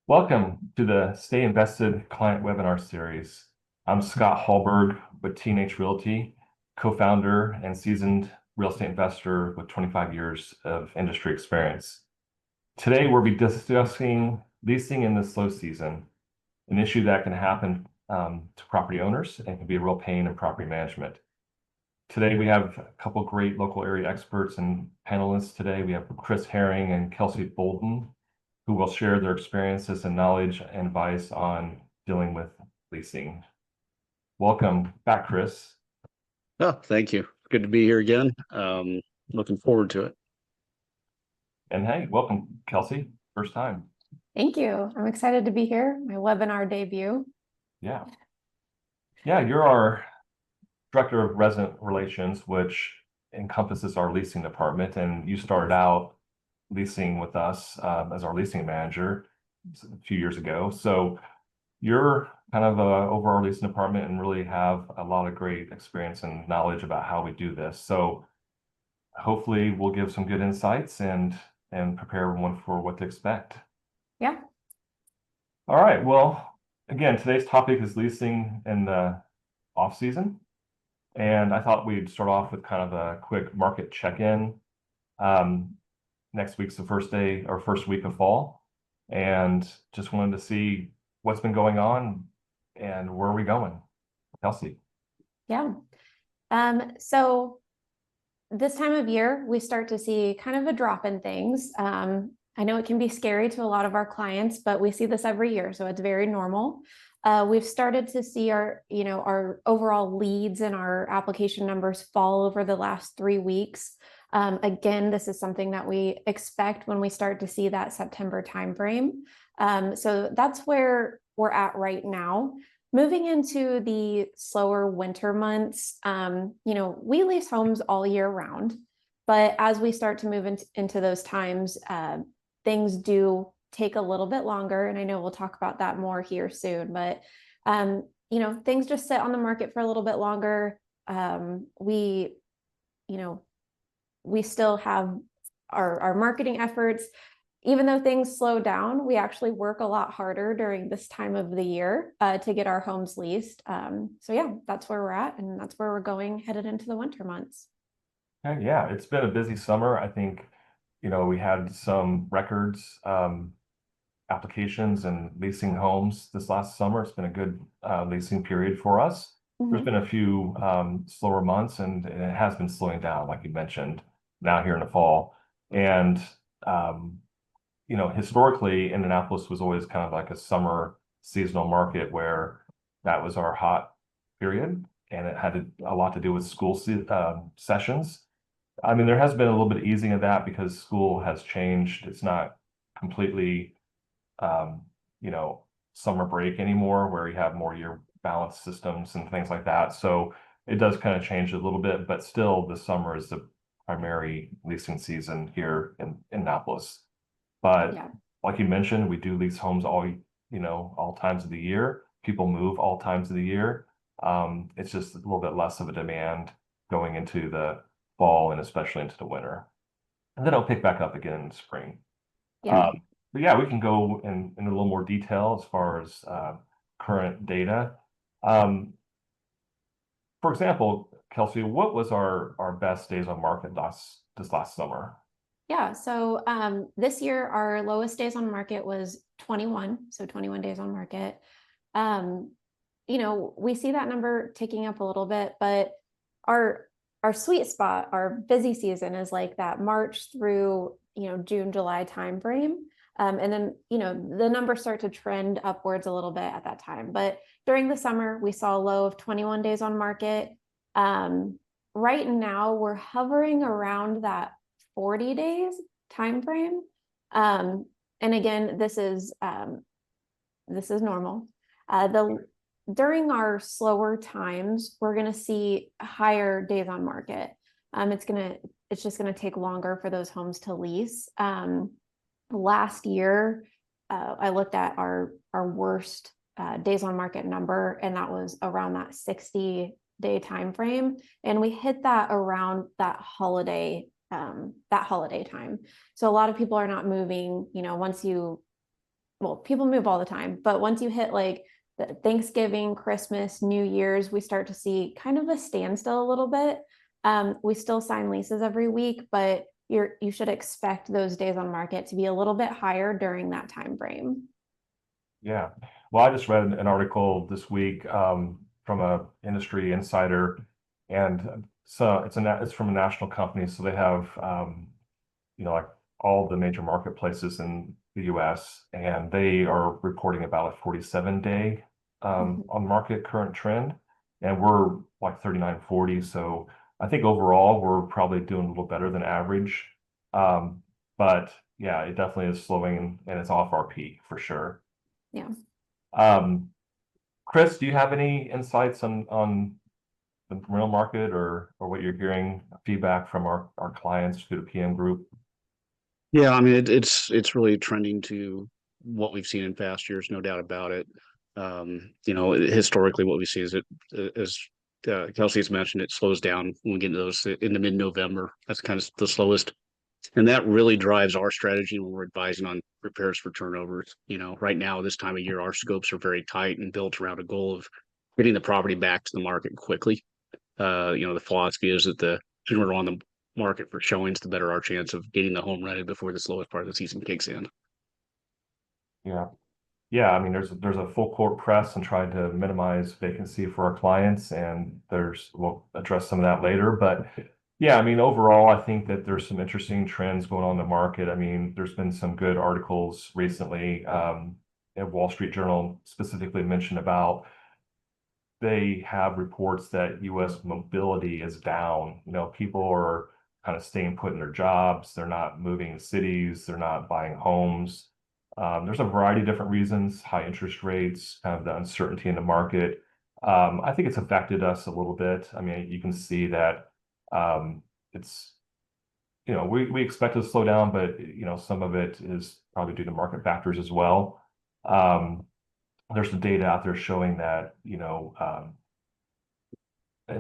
Welcome to the Stay Invested Client Webinar Series. I'm Scott Hallberg with T&H Realty, co-founder and seasoned real estate investor with 25 years of industry experience. Today, we'll be discussing leasing in the slow season, an issue that can happen to property owners and can be a real pain in property management. Today, we have a couple great local area experts and panelists today. We have Chris Herring and Kelsey Bolden, who will share their experiences and knowledge and advice on dealing with leasing. Welcome back, Chris. Oh, thank you. Good to be here again. Looking forward to it. And hey, welcome, Kelsey. First time. Thank you. I'm excited to be here. My webinar debut. Yeah. Yeah, you're our Director of Resident Relations, which encompasses our leasing department. And you started out leasing with us as our leasing manager a few years ago. So you're kind of over our leasing department and really have a lot of great experience and knowledge about how we do this. So hopefully we'll give some good insights and prepare everyone for what to expect. Yeah. All right. Well, again, today's topic is leasing in the off season. And I thought we'd start off with kind of a quick market check-in. Next week's the first day or first week of fall, and just wanted to see what's been going on and where are we going. Kelsey. Yeah. So this time of year, we start to see kind of a drop in things. I know it can be scary to a lot of our clients, but we see this every year, so it's very normal. We've started to see our overall leads and our application numbers fall over the last 3 weeks. Again, this is something that we expect when we start to see that September timeframe. So that's where we're at right now. Moving into the slower winter months, we lease homes all year round, but as we start to move into those times, things do take a little bit longer. And I know we'll talk about that more here soon, but, things just sit on the market for a little bit longer. We still have our marketing efforts. Even though things slow down, we actually work a lot harder during this time of the year to get our homes leased. So yeah, that's where we're at, and that's where we're going headed into the winter months. Yeah, it's been a busy summer. I think, we had some records applications and leasing homes this last summer. It's been a good leasing period for us. There's been a few slower months, and it has been slowing down, like you mentioned, now here in the fall. And historically, Indianapolis was always kind of like a summer seasonal market where that was our hot period, and it had a lot to do with school sessions. I mean, there has been a little bit of easing of that because school has changed. It's not completely summer break anymore, where you have more year balance systems and things like that. So it does kind of change a little bit, but still the summer is the primary leasing season here in Indianapolis. But yeah, like you mentioned, we do lease homes all times of the year. People move all times of the year. It's just a little bit less of a demand going into the fall and especially into the winter. And then it'll pick back up again in the spring. Yeah. But yeah, we can go in a little more detail as far as current data. For example, Kelsey, what was our best days on market this last summer? Yeah, so this year our lowest days on market was 21, so 21 days on market. We see that number ticking up a little bit, but our sweet spot, our busy season is like that March through June, July timeframe. And then, the numbers start to trend upwards a little bit at that time. But during the summer, we saw a low of 21 days on market. Right now, we're hovering around that 40 days timeframe. And again, this is normal. During our slower times, we're going to see higher days on market. It's just going to take longer for those homes to lease. Last year, I looked at our worst days on market number, and that was around that 60-day time frame, and we hit that around that holiday time. So a lot of people are not moving. Once well, people move all the time, but once you hit like the Thanksgiving, Christmas, New Year's, we start to see kind of a standstill a little bit. We still sign leases every week, but you should expect those days on market to be a little bit higher during that time frame. Yeah. Well, I just read an article this week from a industry insider, and so it's from a national company, so they have like all the major marketplaces in the US, and they are reporting about a 47-day on market current trend, and we're like 39, 40. So I think overall we're probably doing a little better than average. But yeah, it definitely is slowing, and it's off our peak for sure. Yeah. Chris, do you have any insights on the rental market or what you're hearing feedback from our clients through the PM group? Yeah, I mean, it's really trending to what we've seen in past years, no doubt about it. Historically, what we see is as Kelsey's mentioned, it slows down when we get into those into mid-November. That's kind of the slowest, and that really drives our strategy when we're advising on repairs for turnovers. Right now, this time of year, our scopes are very tight and built around a goal of getting the property back to the market quickly. The philosophy is that the sooner we're on the market for showings, the better our chance of getting the home rented before the slowest part of the season kicks in. Yeah. Yeah, I mean, there's a full court press and trying to minimize vacancy for our clients, and we'll address some of that later. But yeah, I mean, overall, I think that there's some interesting trends going on in the market. I mean, there's been some good articles recently. Wall Street Journal specifically mentioned about they have reports that U.S. mobility is down. People are kind of staying put in their jobs. They're not moving cities. They're not buying homes. There's a variety of different reasons: high interest rates, kind of the uncertainty in the market. I think it's affected us a little bit. I mean, you can see that it's, we expect it to slow down, but some of it is probably due to market factors as well. There's some data out there showing that, in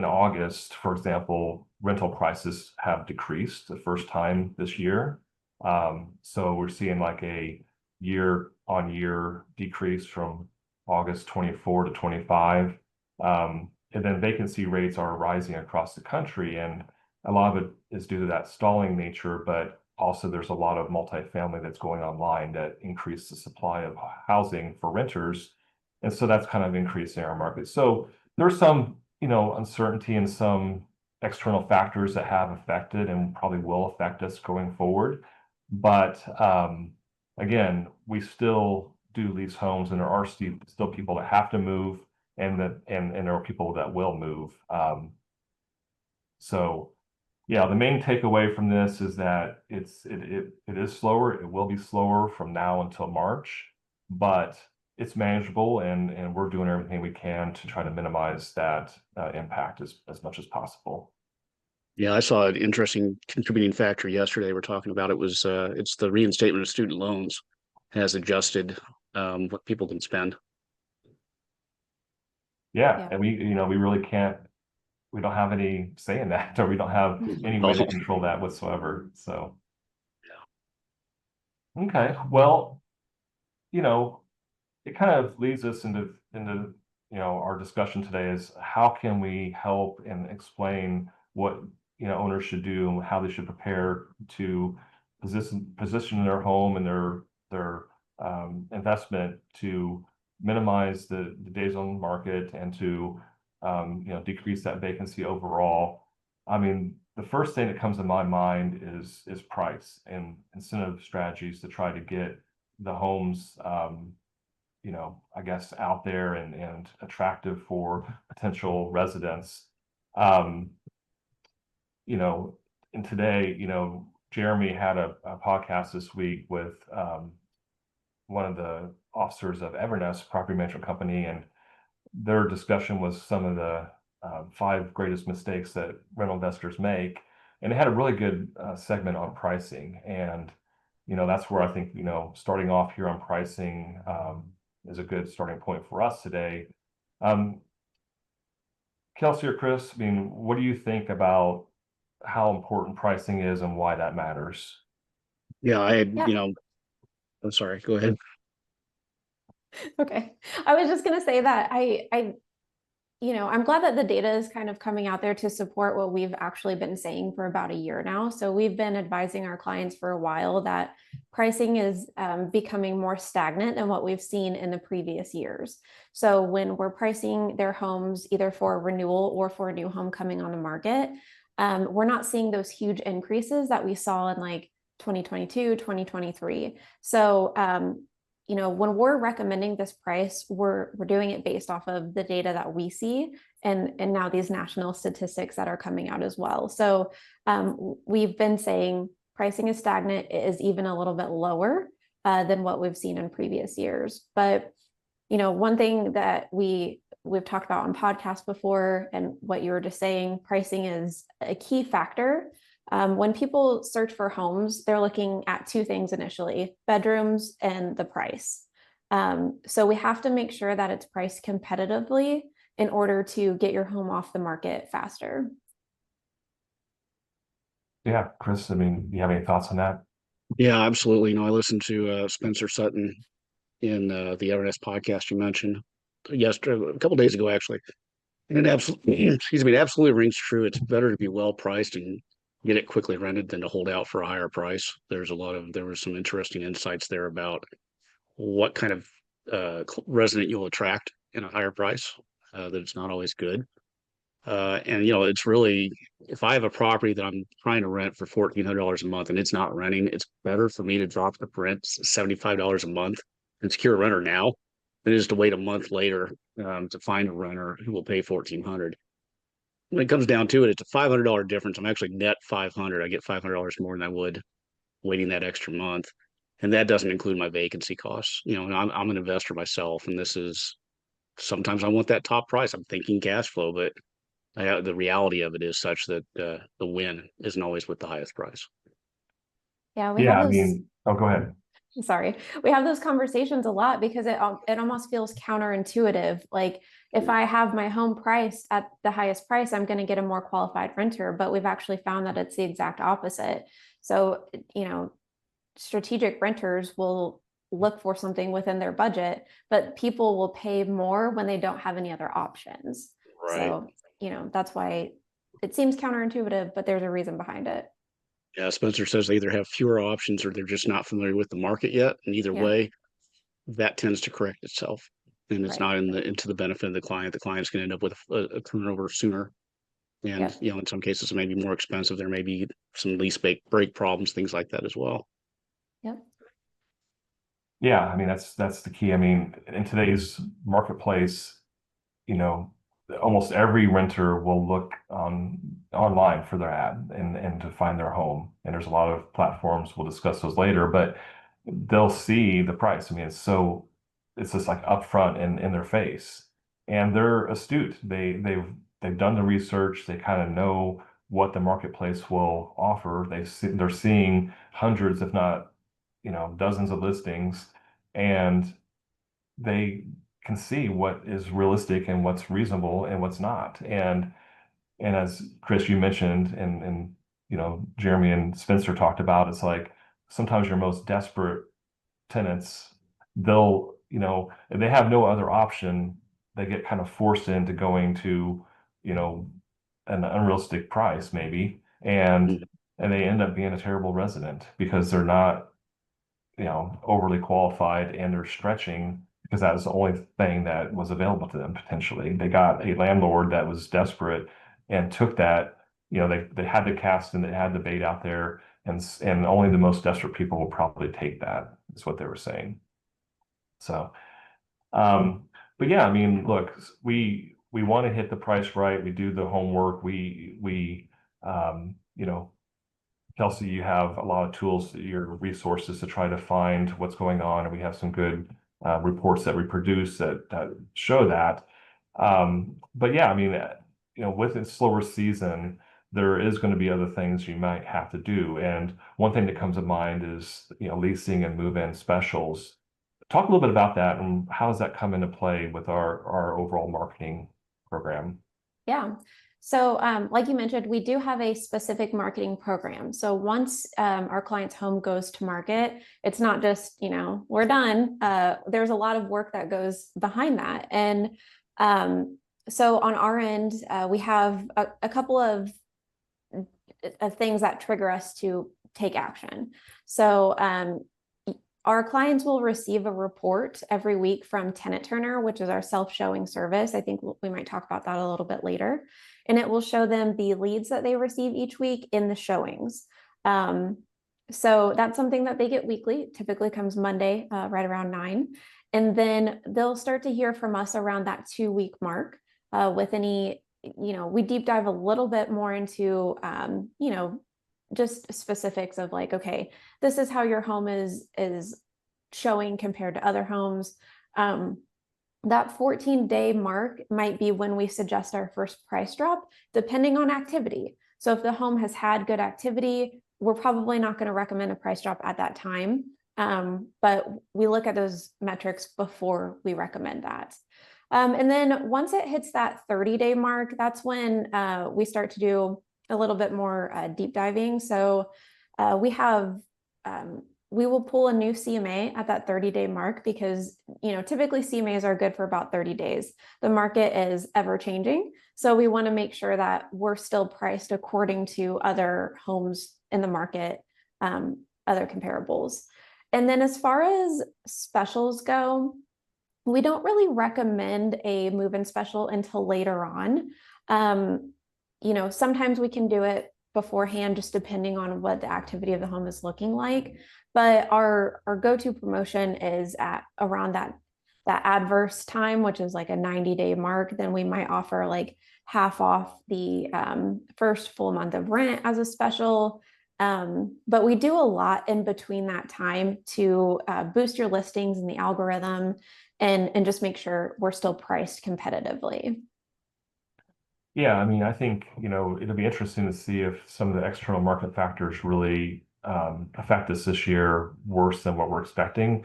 August, for example, rental prices have decreased the first time this year. So we're seeing like a year-on-year decrease from August 24 to 25. And then vacancy rates are rising across the country, and a lot of it is due to that stalling nature, but also there's a lot of multifamily that's going online that increase the supply of housing for renters. And so that's kind of increasing our market. So there's some, uncertainty and some external factors that have affected and probably will affect us going forward. But again, we still do lease homes, and there are still people that have to move, and there are people that will move. So yeah, the main takeaway from this is that it is slower. It will be slower from now until March, but it's manageable, and we're doing everything we can to try to minimize that impact as much as possible. Yeah, I saw an interesting contributing factor yesterday. We're talking about it's the reinstatement of student loans has adjusted what people can spend. Yeah, and we really can't. We don't have any say in that, or we don't have any way to control that whatsoever. So, okay, well, it kind of leads us into our discussion today is how can we help and explain what owners should do and how they should prepare to position their home and their investment to minimize the days on the market and to decrease that vacancy overall. I mean, the first thing that comes to my mind is price and incentive strategies to try to get the homes I guess out there and attractive for potential residents. And today, Jeremy had a podcast this week with one of the officers of Evernest Property Management Company, and their discussion was some of the 5 greatest mistakes that rental investors make. And they had a really good segment on pricing. And, that's where I think, starting off here on pricing is a good starting point for us today. Kelsey or Chris, I mean, what do you think about how important pricing is and why that matters? Yeah, I'm sorry, go ahead. Okay. I was just going to say that I'm glad that the data is kind of coming out there to support what we've actually been saying for about a year now. So we've been advising our clients for a while that pricing is becoming more stagnant than what we've seen in the previous years. So when we're pricing their homes either for renewal or for a new home coming on the market, we're not seeing those huge increases that we saw in like 2022, 2023. So when we're recommending this price, we're doing it based off of the data that we see and now these national statistics that are coming out as well. So we've been saying pricing is stagnant. It is even a little bit lower than what we've seen in previous years. But one thing that we've talked about on podcasts before, and what you were just saying, pricing is a key factor. When people search for homes, they're looking at two things initially: bedrooms and the price. So we have to make sure that it's priced competitively in order to get your home off the market faster. Yeah, Chris, I mean, do you have any thoughts on that? Yeah, absolutely. I listened to Spencer Sutton in the Evernest podcast you mentioned yesterday, a couple days ago, actually. And it absolutely, excuse me, it absolutely rings true. It's better to be well priced and get it quickly rented than to hold out for a higher price. There were some interesting insights there about what kind of resident you'll attract in a higher price, that it's not always good. And it's really, if I have a property that I'm trying to rent for $1,400 a month and it's not renting, it's better for me to drop the rent $75 a month and secure a renter now than it is to wait a month later to find a renter who will pay $1,400. When it comes down to it, it's a $500 difference. I'm actually net 500. I get $500 more than I would waiting that extra month, and that doesn't include my vacancy costs. And I'm an investor myself, and this is sometimes I want that top price. I'm thinking cash flow, but the reality of it is such that the win isn't always with the highest price. Yeah, we Yeah, have I those. mean, oh, go ahead. Sorry, we have those conversations a lot because it almost feels counterintuitive. Like if I have my home priced at the highest price, I'm going to get a more qualified renter, but we've actually found that it's the exact opposite. So, strategic renters will look for something within their budget, but people will pay more when they don't have any other options. Right. So, that's why it seems counterintuitive, but there's a reason behind it. Yeah, Spencer says they either have fewer options or they're just not familiar with the market yet. And either Yeah. way, that tends to correct itself. And it's Right. not into the benefit of the client. The client's going to end up with a turnover sooner. And Yep. in some cases it may be more expensive. There may be some lease break problems, things like that as well. Yep. Yeah, I mean, that's the key. I mean, in today's marketplace, almost every renter will look online for their ad and to find their home. And there's a lot of platforms, we'll discuss those later, but they'll see the price. I mean, it's just like upfront in their face. And they're astute. They've done the research, they kind of know what the marketplace will offer. They're seeing hundreds, if not, dozens of listings, and they can see what is realistic and what's reasonable and what's not. And as Chris, you mentioned, and Jeremy and Spencer talked about, it's like sometimes your most desperate tenants, if they have no other option, they get kind of forced into going to, an unrealistic price maybe, and they end up being a terrible resident because they're not, overly qualified, and they're stretching because that was the only thing that was available to them potentially. They got a landlord that was desperate and took that, they had the cast and they had the bait out there, and only the most desperate people will probably take that, is what they were saying. So, but yeah, I mean, look, we want to hit the price right. We do the homework. Kelsey, you have a lot of tools, your resources to try to find what's going on, and we have some good reports that we produce that show that. But yeah, I mean, with a slower season, there is going to be other things you might have to do. And one thing that comes to mind is, leasing and move-in specials. Talk a little bit about that and how does that come into play with our overall marketing program? Yeah. So like you mentioned, we do have a specific marketing program. So once our client's home goes to market, it's not just, we're done. There's a lot of work that goes behind that. And so on our end, we have a couple of things that trigger us to take action. So our clients will receive a report every week from Tenant Turner, which is our self-showing service. I think we might talk about that a little bit later. And it will show them the leads that they receive each week in the showings. So that's something that they get weekly. It typically comes Monday, right around 9. And then they'll start to hear from us around that 2-week mark with any, we deep dive a little bit more into, just specifics of like, okay, this is how your home is showing compared to other homes. That 14-day mark might be when we suggest our first price drop, depending on activity. So if the home has had good activity, we're probably not going to recommend a price drop at that time. But we look at those metrics before we recommend that. And then once it hits that 30-day mark, that's when we start to do a little bit more deep diving. So we will pull a new CMA at that 30-day mark because, typically CMAs are good for about 30 days. The market is ever changing. So we want to make sure that we're still priced according to other homes in the market, other comparables. And then as far as specials go, we don't really recommend a move-in special until later on. Sometimes we can do it beforehand, just depending on what the activity of the home is looking like. But our go-to promotion is at around that adverse time, which is like a 90-day mark. Then we might offer like half off the first full month of rent as a special. But we do a lot in between that time to boost your listings in the algorithm and just make sure we're still priced competitively. Yeah, I mean, I think, it'll be interesting to see if some of the external market factors really affect us this year worse than what we're expecting.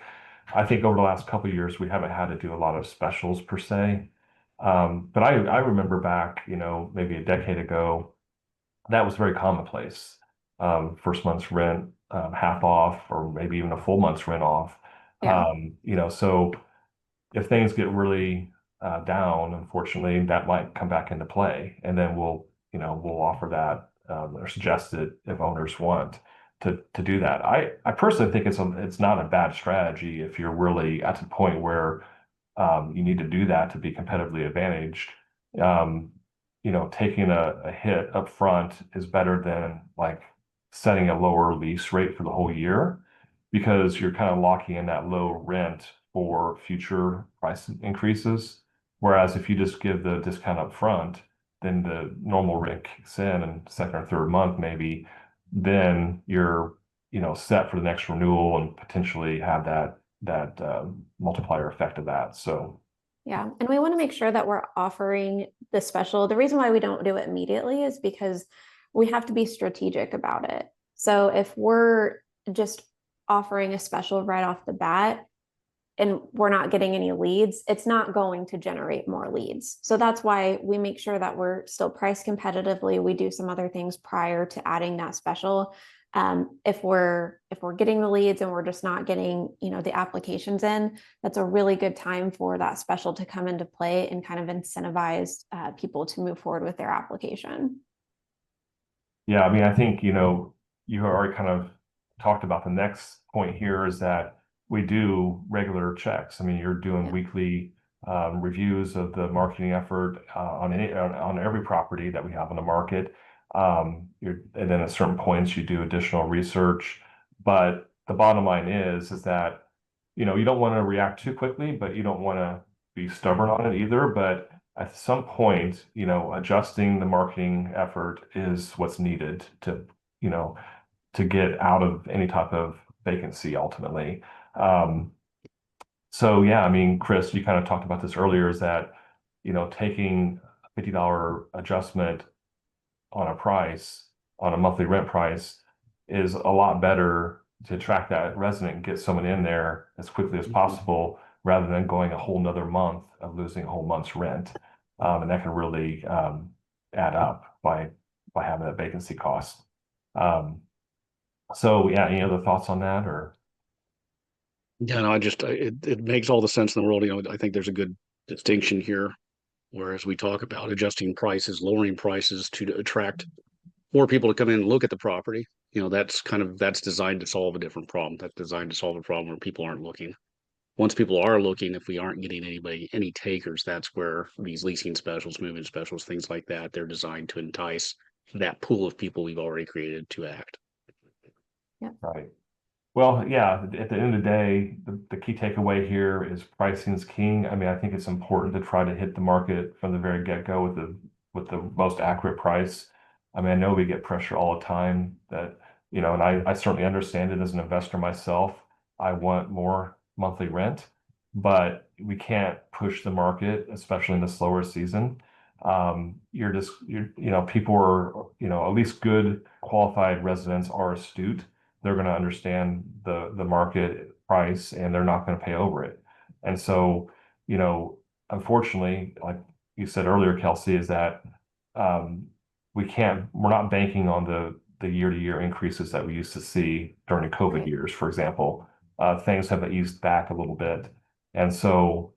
I think over the last couple of years, we haven't had to do a lot of specials per se. But I remember back, maybe a decade ago, that was very commonplace. First month's rent half off, or maybe even a full month's rent off. Yeah. So if things get really down, unfortunately, that might come back into play, and then we'll offer that or suggest it if owners want to do that. I personally think it's not a bad strategy if you're really at the point where you need to do that to be competitively advantaged. Taking a hit up front is better than like setting a lower lease rate for the whole year, because you're kind of locking in that low rent for future price increases. Whereas if you just give the discount up front, then the normal rent kicks in second or third month, maybe, then you're, set for the next renewal and potentially have that multiplier effect of that. So Yeah. And we want to make sure that we're offering the special. The reason why we don't do it immediately is because we have to be strategic about it. So if we're just offering a special right off the bat and we're not getting any leads, it's not going to generate more leads. So that's why we make sure that we're still priced competitively. We do some other things prior to adding that special. If we're getting the leads and we're just not getting, the applications in, that's a really good time for that special to come into play and kind of incentivize people to move forward with their application. yeah, I mean, I think, you already kind of talked about the next point here is that we do regular checks. I mean, you're doing weekly reviews of the marketing effort on every property that we have on the market. And then at certain points you do additional research. But the bottom line is that, you don't want to react too quickly, but you don't want to be stubborn on it either. But at some point, adjusting the marketing effort is what's needed to get out of any type of vacancy ultimately. So yeah, I mean, Chris, you kind of talked about this earlier, is that, taking a $50 adjustment on a monthly rent price is a lot better to attract that resident and get someone in there as quickly as possible, rather than going a whole nother month of losing a whole month's rent. And that can really add up by having that vacancy cost. So yeah, any other thoughts on that or? Yeah, no, it makes all the sense in the world. I think there's a good distinction here. Whereas we talk about adjusting prices, lowering prices to attract more people to come in and look at the property. That's designed to solve a different problem. That's designed to solve a problem where people aren't looking. Once people are looking, if we aren't getting any takers, that's where these leasing specials, moving specials, things like that, they're designed to entice that pool of people we've already created to act. Right. Well, yeah, at the end of the day, the key takeaway here is pricing is king. I mean, I think it's important to try to hit the market from the very get-go with the most accurate price. I mean, I know we get pressure all the time that, and I certainly understand it as an investor myself. I want more monthly rent, but we can't push the market, especially in the slower season. People are, at least good qualified residents are astute. They're going to understand the market price and they're not going to pay over it. And so, unfortunately, like you said earlier, Kelsey, is that we're not banking on the year-to-year increases that we used to see during the COVID years, for example. Things have eased back a little bit. And so,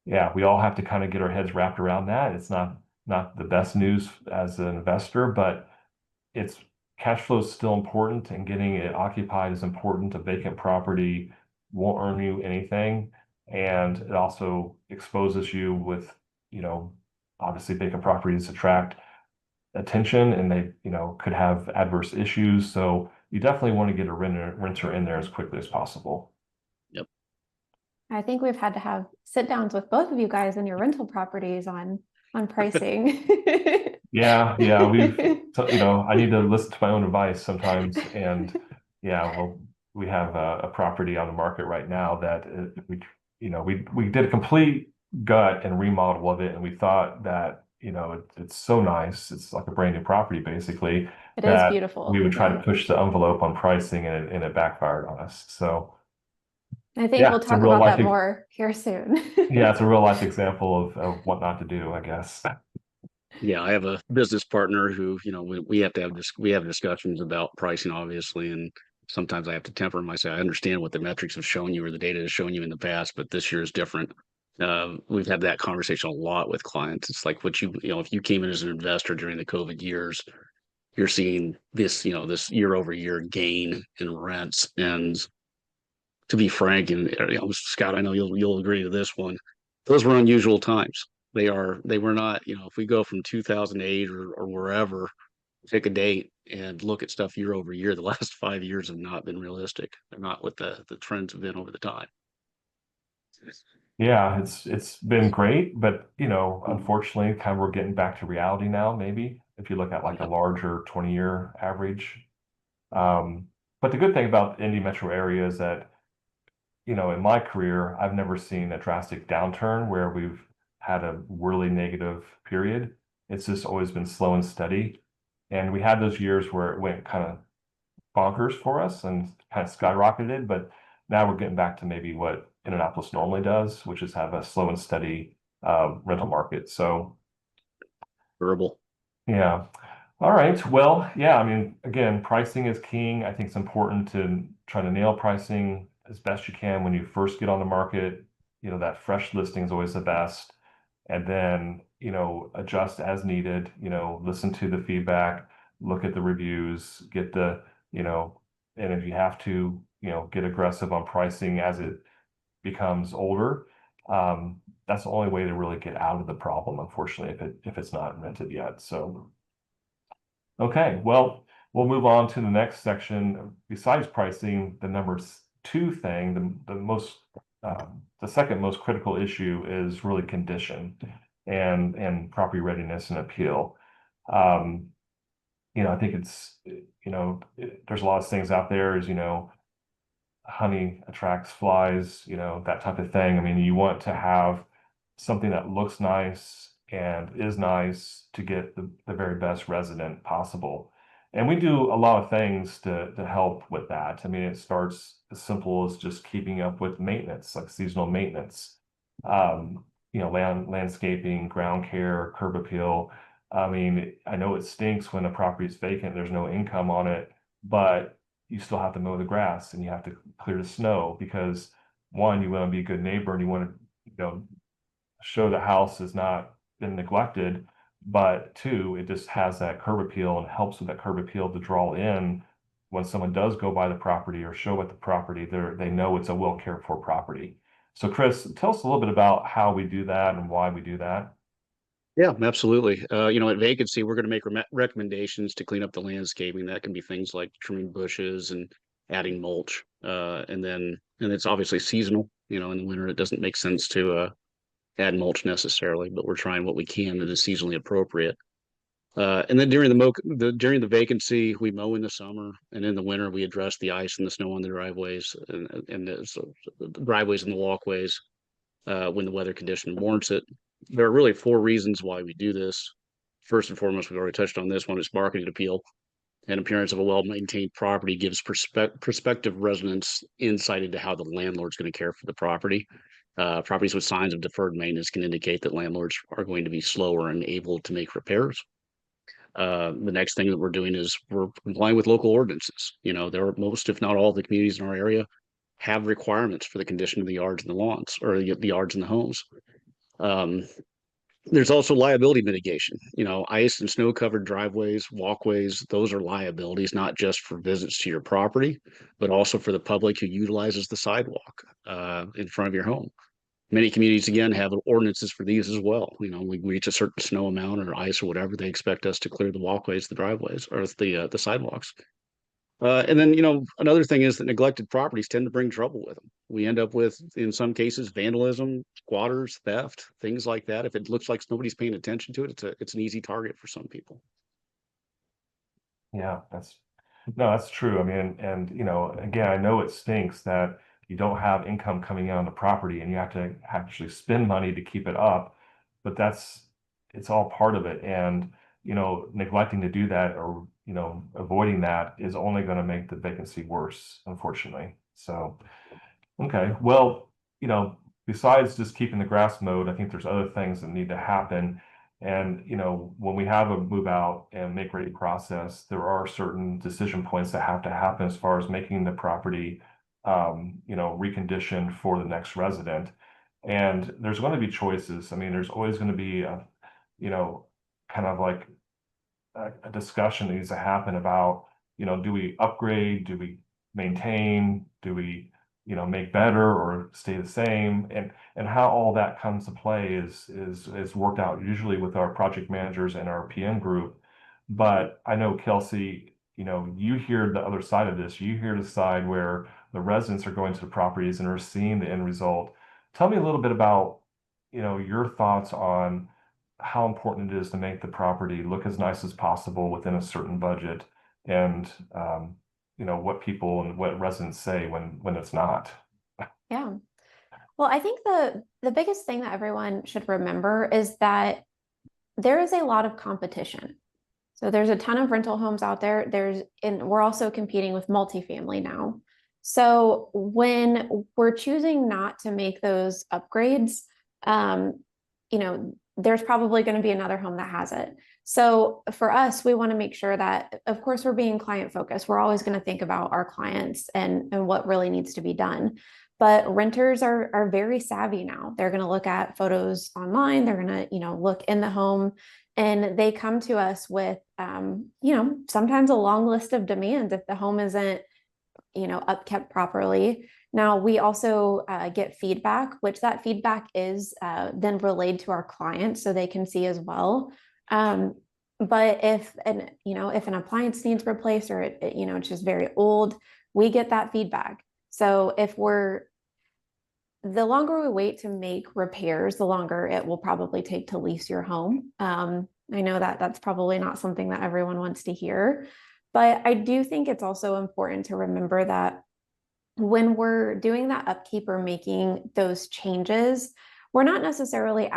yeah, we all have to kind of get our heads wrapped around that. It's not the best news as an investor, but it's cash flow is still important and getting it occupied is important. A vacant property won't earn you anything. And it also exposes you with, obviously vacant properties attract attention and they, could have adverse issues. So you definitely want to get a renter in there as quickly as possible. Yep. I think we've had to have sit downs with both of you guys in your rental properties on pricing. Yeah, I need to listen to my own advice sometimes. And yeah, well, we have a property on the market right now that we did a complete gut and remodel of it, and we thought that it's so nice. It's like a brand new property basically. It is That beautiful. we would try to push the envelope on pricing, and it backfired on us. So I think yeah, we'll it's a talk real about life. that more here soon. Yeah, it's a real life example of what not to do, I guess. Yeah, I have a business partner who, we have to have we have discussions about pricing, obviously, and sometimes I have to temper him. I say, I understand what the metrics have shown you or the data has shown you in the past, but this year is different. We've had that conversation a lot with clients. It's like if you came in as an investor during the COVID years, you're seeing this year over year gain in rents. And to be frank, and Scott, I know you'll agree to this one. Those were unusual times. They were not, if we go from 2008 or wherever, pick a date and look at stuff year over year, the last 5 years have not been realistic. They're not what the trends have been over the time. Yeah, it's been great, but unfortunately, kind of we're getting back to reality now, maybe if you look at like a larger 20-year average. But the good thing about the Indy metro area is that, in my career, I've never seen a drastic downturn where we've had a really negative period. It's just always been slow and steady. And we had those years where it went kind of bonkers for us and kind of skyrocketed, but now we're getting back to maybe what Indianapolis normally does, which is have a slow and steady rental market. So, Durable. yeah. All right. Well, yeah, I mean, again, pricing is king. I think it's important to try to nail pricing as best you can when you first get on the market. That fresh listing is always the best. And then, adjust as needed, listen to the feedback, look at the reviews, and if you have to, get aggressive on pricing as it becomes older. That's the only way to really get out of the problem, unfortunately, if it's not invented yet. So, okay, well, we'll move on to the next section. Besides pricing, the number two thing, the second most critical issue is really condition and property readiness and appeal. I think there's a lot of things out there as, honey attracts flies, that type of thing. I mean, you want to have something that looks nice and is nice to get the very best resident possible. And we do a lot of things to help with that. I mean, it starts as simple as just keeping up with maintenance, like seasonal maintenance. landscaping, ground care, curb appeal. I mean, I know it stinks when a property is vacant, there's no income on it, but you still have to mow the grass and you have to clear the snow because one, you want to be a good neighbor and you want to, show the house has not been neglected, but two, it just has that curb appeal and helps with that curb appeal to draw in when someone does go by the property or show at the property, they know it's a well cared for property. So Chris, tell us a little bit about how we do that and why we do that. Yeah, absolutely. At vacancy, we're going to make recommendations to clean up the landscaping. That can be things like trimming bushes and adding mulch. And it's obviously seasonal. In the winter, it doesn't make sense to add mulch necessarily, but we're trying what we can that is seasonally appropriate. And then during the vacancy, we mow in the summer, and in the winter, we address the ice and the snow on the driveways so the driveways and the walkways when the weather condition warrants it. There are really four reasons why we do this. First and foremost, we've already touched on this one. It's marketing appeal. An appearance of a well-maintained property gives prospective residents insight into how the landlord's going to care for the property. Properties with signs of deferred maintenance can indicate that landlords are going to be slower and able to make repairs. The next thing that we're doing is we're complying with local ordinances. There are most, if not all, the communities in our area have requirements for the condition of the yards and the lawns, or the yards and the homes. Um, there's also liability mitigation. Ice and snow covered driveways, walkways, those are liabilities, not just for visits to your property, but also for the public who utilizes the sidewalk in front of your home. Many communities, again, have ordinances for these as well. We reach a certain snow amount or ice or whatever, they expect us to clear the walkways, the driveways, or the sidewalks. And then, another thing is that neglected properties tend to bring trouble with them. We end up with, in some cases, vandalism, squatters, theft, things like that. If it looks like nobody's paying attention to it, it's an easy target for some people. Yeah, that's true. I mean, and again, I know it stinks that you don't have income coming in on the property and you have to actually spend money to keep it up, but it's all part of it. And neglecting to do that or avoiding that is only going to make the vacancy worse, unfortunately. So, okay, well, besides just keeping the grass mowed, I think there's other things that need to happen. And when we have a move out and make ready process, there are certain decision points that have to happen as far as making the property, reconditioned for the next resident. And there's going to be choices. I mean, there's always going to be kind of like a discussion that needs to happen about, do we upgrade? Do we maintain? Do we, make better or stay the same? And how all that comes to play is worked out usually with our project managers and our PM group. But I know, Kelsey, you hear the other side of this. You hear the side where the residents are going to the properties and are seeing the end result. Tell me a little bit about, your thoughts on how important it is to make the property look as nice as possible within a certain budget, and what people and what residents say when it's not. Yeah. Well, I think the biggest thing that everyone should remember is that there is a lot of competition. So there's a ton of rental homes out there. And we're also competing with multifamily now. So when we're choosing not to make those upgrades, there's probably going to be another home that has it. So for us, we want to make sure that, of course, we're being client focused. We're always going to think about our clients and what really needs to be done. But renters are very savvy now. They're going to look at photos online. They're going to, look in the home, and they come to us with, sometimes a long list of demands if the home isn't, upkept properly. Now, we also get feedback, which that feedback is then relayed to our clients so they can see as well. But if an appliance needs replaced or it's just very old, we get that feedback. So the longer we wait to make repairs, the longer it will probably take to lease your home. I know that that's probably not something that everyone wants to hear, but I do think it's also important to remember that when we're doing that upkeep or making those changes, we're not necessarily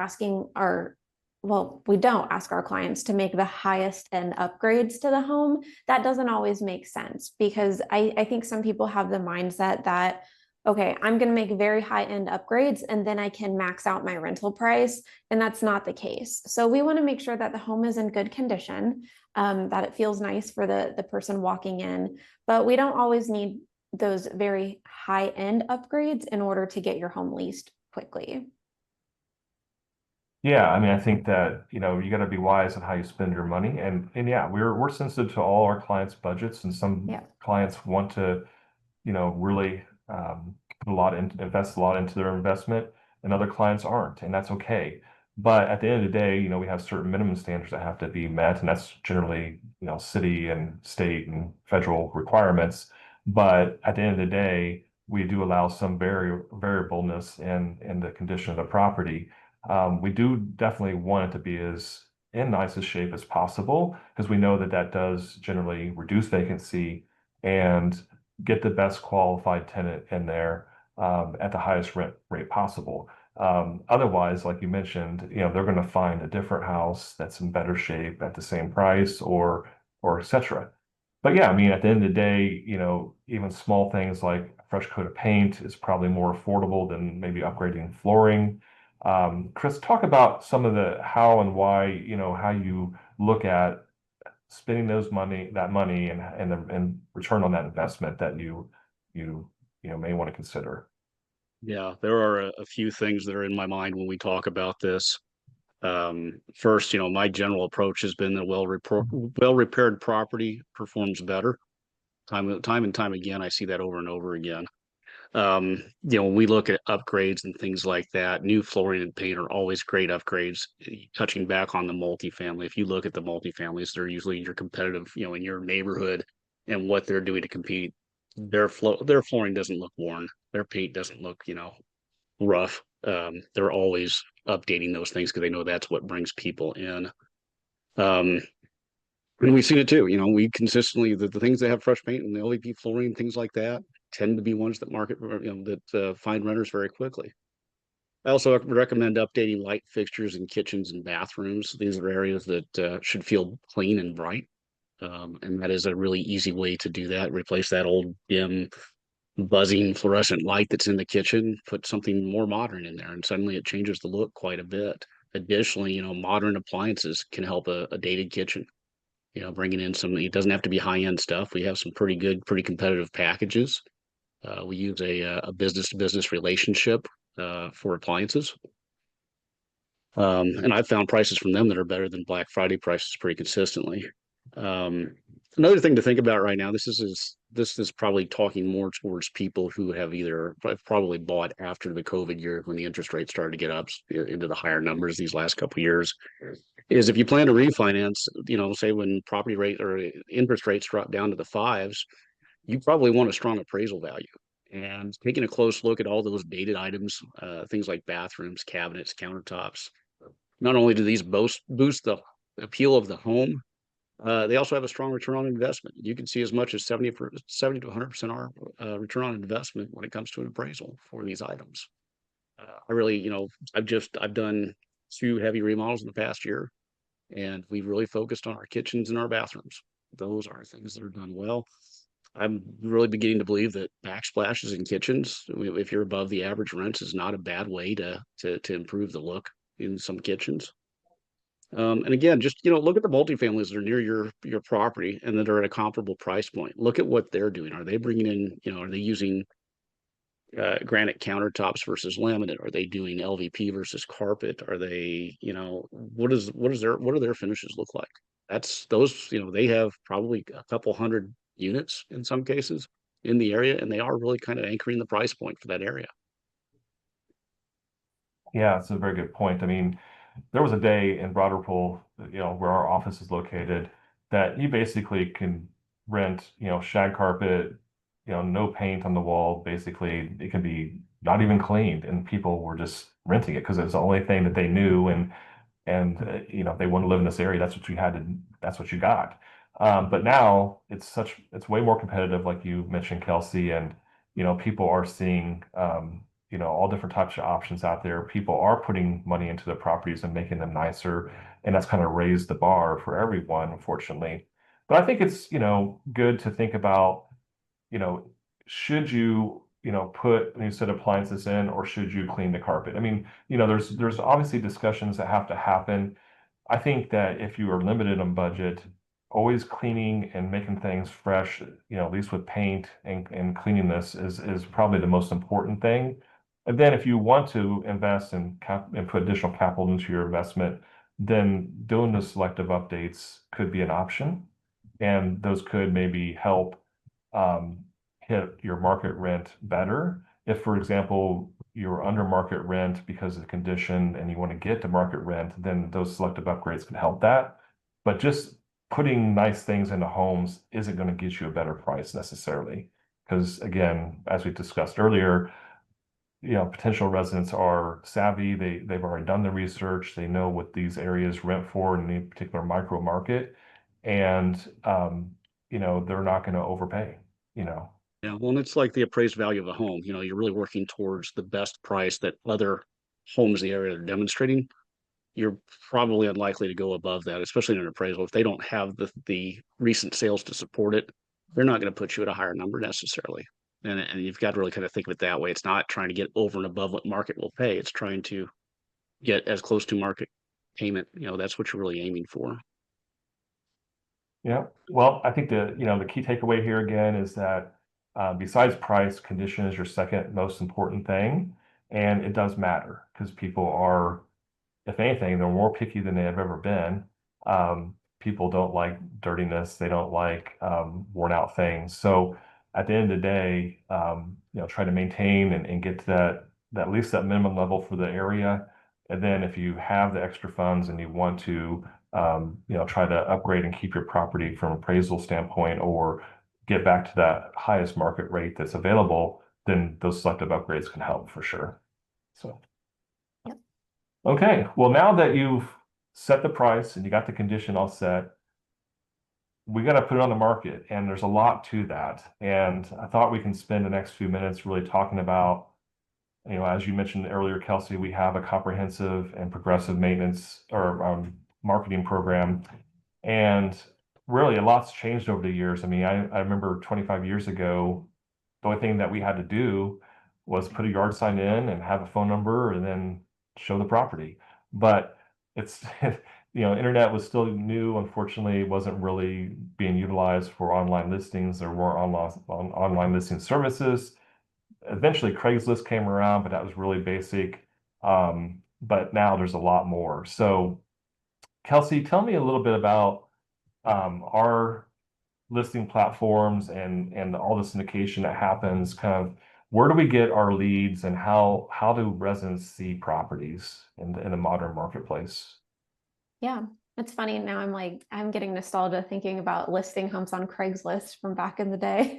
we don't ask our clients to make the highest end upgrades to the home. That doesn't always make sense because I think some people have the mindset that, okay, I'm going to make very high end upgrades and then I can max out my rental price. And that's not the case. So we want to make sure that the home is in good condition, that it feels nice for the person walking in. But we don't always need those very high end upgrades in order to get your home leased quickly. Yeah, I mean, I think that, you got to be wise on how you spend your money. And yeah, we're sensitive to all our clients' budgets, and some Yeah. clients want to, really put a lot in, invest a lot into their investment, and other clients aren't, and that's okay. But at the end of the day, we have certain minimum standards that have to be met, and that's generally, city and state and federal requirements. But at the end of the day, we do allow some variableness in the condition of the property. We do definitely want it to be as in nicest shape as possible, because we know that that does generally reduce vacancy and get the best qualified tenant in there at the highest rent rate possible. Otherwise, like you mentioned, they're going to find a different house that's in better shape at the same price, or et cetera. But yeah, I mean, at the end of the day, even small things like a fresh coat of paint is probably more affordable than maybe upgrading flooring. Chris, talk about some of the how and why, how you look at spending that money and return on that investment that you may want to consider. Yeah, there are a few things that are in my mind when we talk about this. First, my general approach has been that well repaired property performs better. Time and time again, I see that over and over again. When we look at upgrades and things like that, new flooring and paint are always great upgrades. Touching back on the multifamily, if you look at the multifamilies, they're usually your competitive, in your neighborhood, and what they're doing to compete. Their flooring doesn't look worn. Their paint doesn't look, rough. They're always updating those things because they know that's what brings people in. Um, and we've seen it too. We consistently the things that have fresh paint and the LVP flooring, things like that, tend to be ones that find renters very quickly. I also recommend updating light fixtures in kitchens and bathrooms. These are areas that should feel clean and bright. And that is a really easy way to do that. Replace that old dim, buzzing fluorescent light that's in the kitchen, put something more modern in there, and suddenly it changes the look quite a bit. Additionally, modern appliances can help a dated kitchen. Bringing in it doesn't have to be high-end stuff. We have some pretty good, pretty competitive packages. We use a business-to-business relationship for appliances. And I've found prices from them that are better than Black Friday prices pretty consistently. Another thing to think about right now, this is probably talking more towards people who have probably bought after the COVID year when the interest rates started to get up into the higher numbers these last couple of years, is if you plan to refinance, say when property rate or interest rates drop down to the fives, you probably want a strong appraisal value. And taking a close look at all those dated items, things like bathrooms, cabinets, countertops, not only do these boost the appeal of the home, they also have a strong return on investment. You can see as much as 70 to 100% return on investment when it comes to an appraisal for these items. I really, I've done 2 heavy remodels in the past year, and we've really focused on our kitchens and our bathrooms. Those are things that are done well. I'm really beginning to believe that backsplashes in kitchens, if you're above the average rents, is not a bad way to improve the look in some kitchens. And again, just look at the multifamilies that are near your property and that are at a comparable price point. Look at what they're doing. Are they bringing in, are they using granite countertops versus laminate? Are they doing LVP versus carpet? Are they, what do their finishes look like? That's those, they have probably a couple hundred units in some cases in the area, and they are really kind of anchoring the price point for that area. Yeah, that's a very good point. I mean, there was a day in Broad Ripple, where our office is located, that you basically can rent, shag carpet, no paint on the wall. Basically, it can be not even cleaned, and people were just renting it because it was the only thing that they knew, and they want to live in this area. That's what you had to. That's what you got. But now it's way more competitive, like you mentioned, Kelsey, and people are seeing all different types of options out there. People are putting money into the properties and making them nicer, and that's kind of raised the bar for everyone, unfortunately. But I think it's good to think about, you know, should you put a new set of appliances in, or should you clean the carpet? I mean, there's obviously discussions that have to happen. I think that if you are limited on budget, always cleaning and making things fresh, at least with paint and cleaning this is probably the most important thing. And then if you want to invest and put additional capital into your investment, then doing the selective updates could be an option. And those could maybe help hit your market rent better. If, for example, you're under market rent because of the condition and you want to get to market rent, then those selective upgrades can help that. But just putting nice things into homes isn't going to get you a better price necessarily. Because again, as we discussed earlier, potential residents are savvy. They've already done the research. They know what these areas rent for in any particular micro market. And, they're not going to overpay, Yeah, well, and it's like the appraised value of a home. You're really working towards the best price that other homes in the area are demonstrating. You're probably unlikely to go above that, especially in an appraisal. If they don't have the recent sales to support it, they're not going to put you at a higher number necessarily. And you've got to really kind of think of it that way. It's not trying to get over and above what market will pay. It's trying to get as close to market payment. That's what you're really aiming for. Yeah. Well, I think the key takeaway here again is that besides price, condition is your second most important thing. And it does matter because people are, if anything, they're more picky than they have ever been. People don't like dirtiness. They don't like worn out things. So at the end of the day, try to maintain and get to that at least that minimum level for the area. And then if you have the extra funds and you want to, try to upgrade and keep your property from appraisal standpoint or get back to that highest market rate that's available, then those selective upgrades can help for sure. So. Yep. Okay, well, now that you've set the price and you got the condition all set, we got to put it on the market, and there's a lot to that. And I thought we can spend the next few minutes really talking about, as you mentioned earlier, Kelsey, we have a comprehensive and progressive maintenance or marketing program, and really a lot's changed over the years. I mean, I remember 25 years ago, the only thing that we had to do was put a yard sign in and have a phone number and then show the property. But it's, internet was still new. Unfortunately, it wasn't really being utilized for online listings. There were online listing services. Eventually, Craigslist came around, but that was really basic. But now there's a lot more. So, Kelsey, tell me a little bit about our listing platforms and all the syndication that happens. Kind of where do we get our leads, and how do residents see properties in the modern marketplace? Yeah, it's funny. Now I'm getting nostalgia thinking about listing homes on Craigslist from back in the day.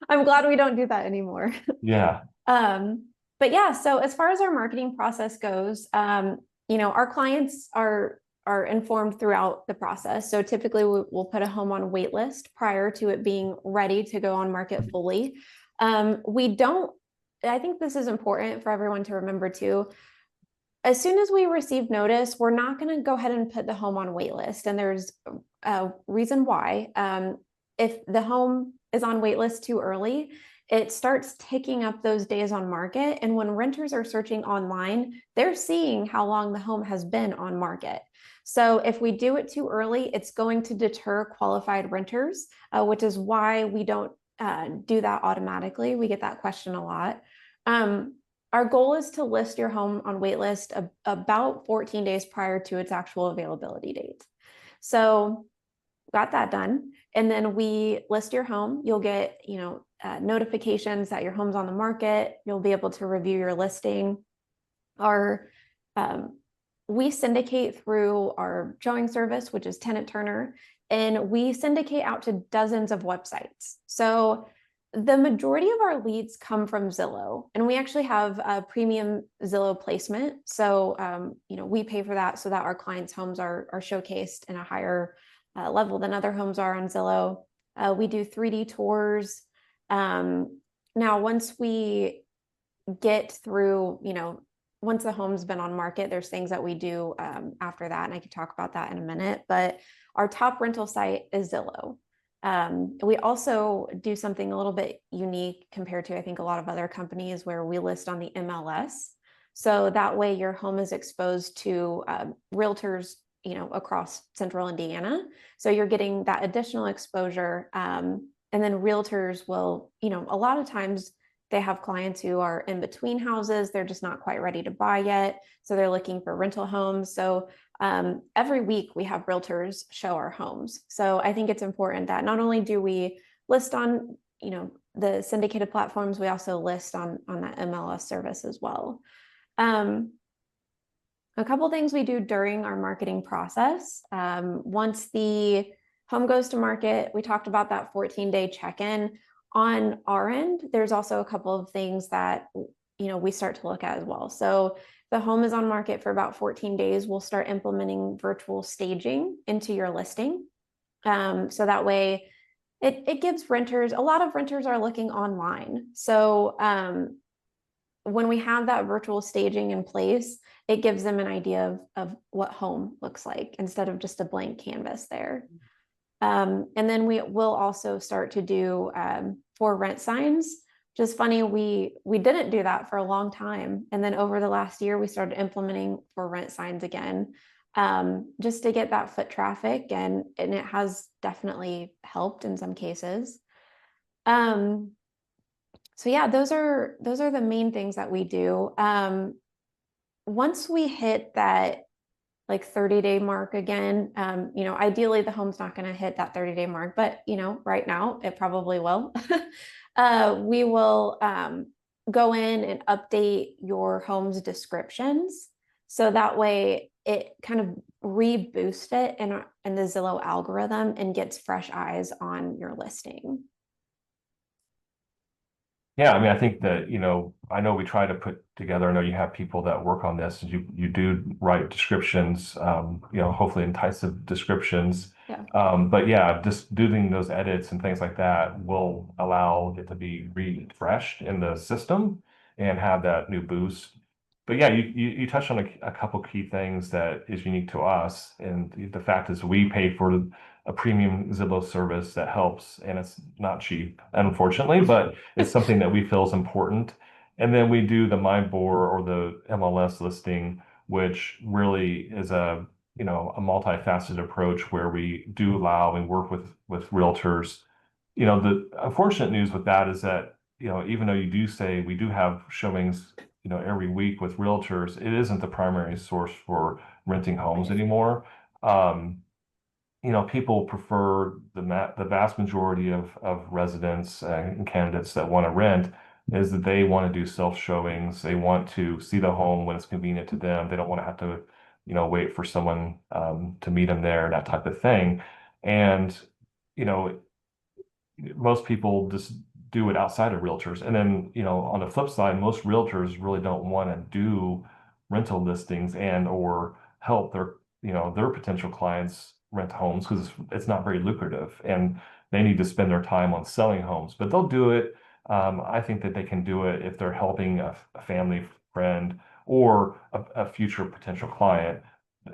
I'm glad we don't do that anymore. Yeah. But yeah, so as far as our marketing process goes, our clients are informed throughout the process. So typically we'll put a home on wait list prior to it being ready to go on market fully. I think this is important for everyone to remember too. As soon as we receive notice, we're not going to go ahead and put the home on wait list. And there's a reason why. If the home is on wait list too early, it starts ticking up those days on market. And when renters are searching online, they're seeing how long the home has been on market. So if we do it too early, it's going to deter qualified renters, which is why we don't do that automatically. We get that question a lot. Our goal is to list your home on wait list about 14 days prior to its actual availability date. So got that done. And then we list your home. You'll get, notifications that your home's on the market. You'll be able to review your listing. We syndicate through our showing service, which is Tenant Turner, and we syndicate out to dozens of websites. So the majority of our leads come from Zillow, and we actually have a premium Zillow placement. So, we pay for that so that our clients' homes are showcased in a higher level than other homes are on Zillow. We do 3D tours. Now, once we get through, once the home's been on market, there's things that we do after that, and I can talk about that in a minute. But our top rental site is Zillow. We also do something a little bit unique compared to, I think, a lot of other companies where we list on the MLS. So that way your home is exposed to realtors, across central Indiana. So you're getting that additional exposure. And then realtors will, a lot of times they have clients who are in between houses. They're just not quite ready to buy yet. So they're looking for rental homes. So every week we have realtors show our homes. So I think it's important that not only do we list on, the syndicated platforms, we also list on that MLS service as well. A couple things we do during our marketing process. Once the home goes to market, we talked about that 14-day check-in. On our end, there's also a couple of things that we start to look at as well. So the home is on market for about 14 days. We'll start implementing virtual staging into your listing. So that way it gives renters, a lot of renters are looking online. So when we have that virtual staging in place, it gives them an idea of what home looks like instead of just a blank canvas there. And then we will also start to do for rent signs. Just funny, we didn't do that for a long time. And then over the last year, we started implementing for rent signs again, just to get that foot traffic. And it has definitely helped in some cases. So yeah, those are the main things that we do. Once we hit that like 30-day mark again, ideally the home's not going to hit that 30-day mark, but right now it probably will. We will go in and update your home's descriptions. So that way it kind of reboost it in the Zillow algorithm and gets fresh eyes on your listing. Yeah, I mean, I think that, I know we try to put together, I know you have people that work on this, and you do write descriptions, hopefully enticing descriptions. Yeah. But yeah, just doing those edits and things like that will allow it to be refreshed in the system and have that new boost. But yeah, you touched on a couple key things that is unique to us, and the fact is we pay for a premium Zillow service that helps, and it's not cheap, unfortunately, but it's something that we feel is important. And then we do the MyBore or the MLS listing, which really is a multifaceted approach where we do allow and work with realtors. The unfortunate news with that is that, even though you do say we do have showings, every week with realtors, it isn't the primary source for renting homes anymore. People prefer the vast majority of residents and candidates that want to rent is that they want to do self showings. They want to see the home when it's convenient to them. They don't want to have to, wait for someone to meet them there, that type of thing. And, most people just do it outside of realtors. And then, on the flip side, most realtors really don't want to do rental listings and or help their potential clients rent homes because it's not very lucrative and they need to spend their time on selling homes, but they'll do it. I think that they can do it if they're helping a family friend or a future potential client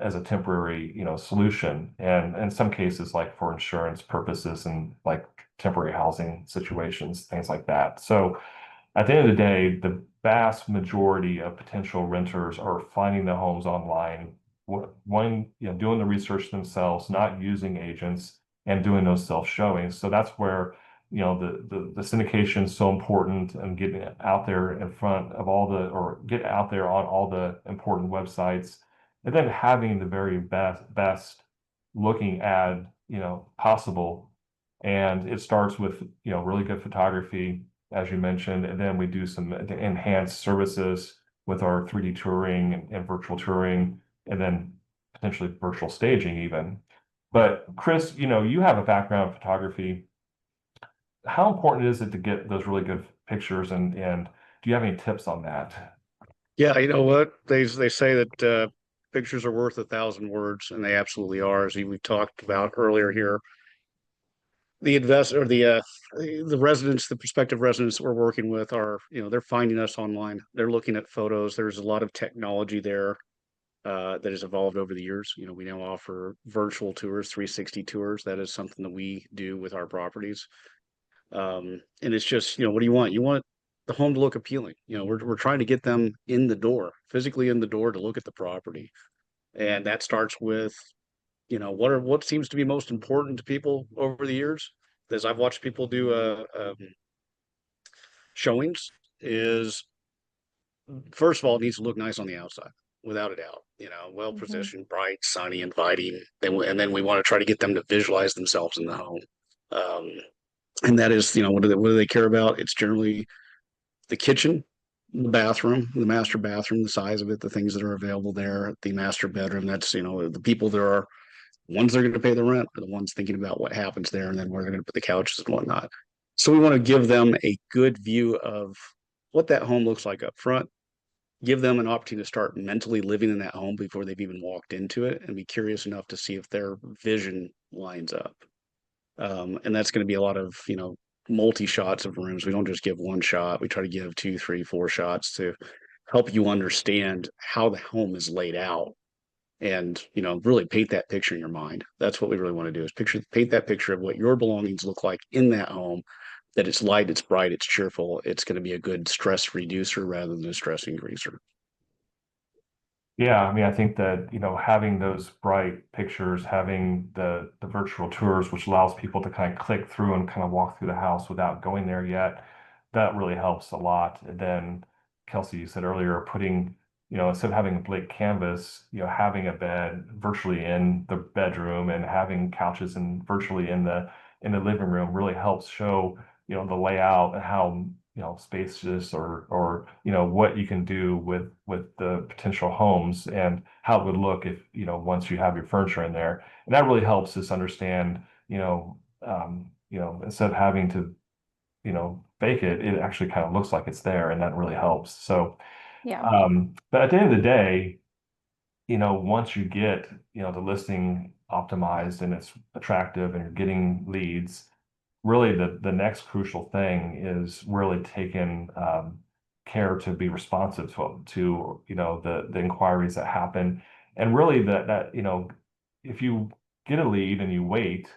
as a temporary, solution. And in some cases, like for insurance purposes and like temporary housing situations, things like that. So at the end of the day, the vast majority of potential renters are finding the homes online, doing the research themselves, not using agents and doing those self showings. So that's where, the syndication is so important and getting out there in front of or get out there on all the important websites, and then having the very best looking ad, possible. And it starts with, really good photography, as you mentioned, and then we do some enhanced services with our 3D touring and virtual touring, and then potentially virtual staging even. But Chris, you have a background in photography. How important is it to get those really good pictures, and do you have any tips on that? Yeah, you know what? They say that pictures are worth 1,000 words, and they absolutely are, as we talked about earlier here. The investor or the residents, the prospective residents that we're working with are, they're finding us online. They're looking at photos. There's a lot of technology there. that has evolved over the years. You know, we now offer virtual tours, 360 tours. That is something that we do with our properties. And it's just, you know, what do you want? You want the home to look appealing. You know, we're trying to get them in the door, physically in the door to look at the property. And that starts with, you know, what seems to be most important to people over the years. As I've watched people do showings, is first of all, it needs to look nice on the outside, without a doubt. You know, well positioned, bright, sunny, inviting. And then we want to try to get them to visualize themselves in the home. Um, and that is, you know, what do they care about? It's generally the kitchen, the bathroom, the master bathroom, the size of it, the things that are available there, the master bedroom. That's, you know, the people there are ones that are going to pay the rent are the ones thinking about what happens there and then where they're going to put the couches and whatnot. So we want to give them a good view of what that home looks like up front, give them an opportunity to start mentally living in that home before they've even walked into it, and be curious enough to see if their vision lines up. And that's going to be a lot of, you know, multi shots of rooms. We don't just give one shot. We try to give 2, 3, 4 shots to help you understand how the home is laid out, and, you know, really paint that picture in your mind. That's what we really want to do, is paint that picture of what your belongings look like in that home, that it's light, it's bright, it's cheerful. It's going to be a good stress reducer rather than a stress increaser. Yeah, I mean, I think that, you know, having those bright pictures, having the virtual tours, which allows people to kind of click through and kind of walk through the house without going there yet, that really helps a lot. And then, Kelsey, you said earlier, putting, you know, instead of having a blank canvas, you know, having a bed virtually in the bedroom and having couches and virtually in the living room really helps show, you know, the layout and how, you know, spacious or you know what you can do with the potential homes and how it would look if, you know, once you have your furniture in there. And that really helps us understand, you know, instead of having to, you know, bake it, it actually kind of looks like it's there, and that really helps. So Yeah. but at the end of the day, you know, once you get, you know, the listing optimized and it's attractive and you're getting leads, really the next crucial thing is really taking care to be responsive to you know the inquiries that happen, and really that you know, if you get a lead and you wait,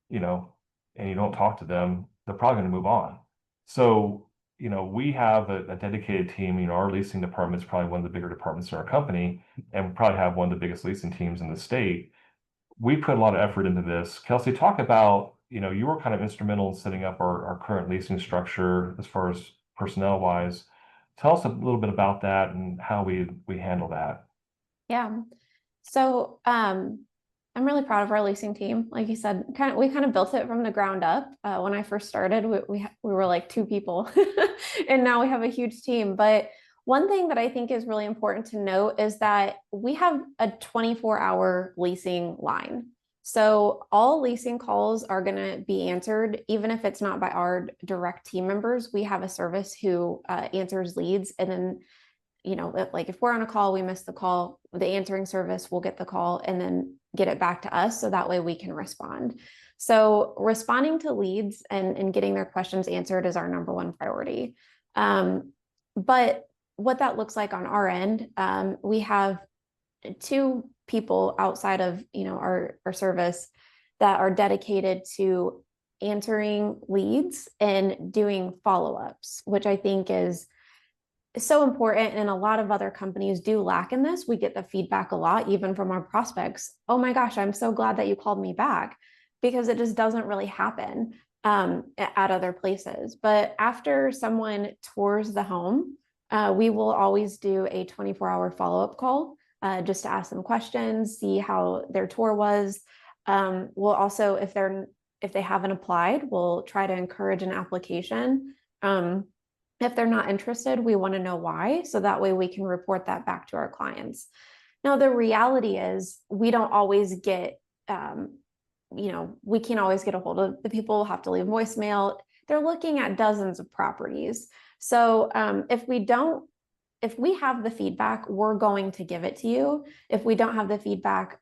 you know, and you don't talk to them, they're probably going to move on. So, you know, we have a dedicated team. You know, our leasing department is probably one of the bigger departments in our company, and we probably have one of the biggest leasing teams in the state. We put a lot of effort into this. Kelsey, talk about, you know, you were kind of instrumental in setting up our current leasing structure as far as personnel wise. Tell us a little bit about that and how we handle that. Yeah. So I'm really proud of our leasing team. Like you said, we kind of built it from the ground up. When I first started, we were like 2 people, and now we have a huge team. But one thing that I think is really important to note is that we have a 24-hour leasing line. So all leasing calls are going to be answered, even if it's not by our direct team members. We have a service who answers leads, and then, you know, like if we're on a call, we miss the call, the answering service will get the call and then get it back to us, so that way we can respond. So responding to leads and getting their questions answered is our number 1 priority. But what that looks like on our end, we have 2 people outside of, you know, our service that are dedicated to answering leads and doing follow-ups, which I think is so important. And a lot of other companies do lack in this. We get the feedback a lot, even from our prospects. Oh my gosh, I'm so glad that you called me back, because it just doesn't really happen at other places. But after someone tours the home, we will always do a 24-hour follow-up call just to ask them questions, see how their tour was. We'll also, if they haven't applied, we'll try to encourage an application. If they're not interested, we want to know why, so that way we can report that back to our clients. Now, the reality is we don't always get, you know, we can't always get a hold of the people, have to leave voicemail. They're looking at dozens of properties. So if we have the feedback, we're going to give it to you. If we don't have the feedback,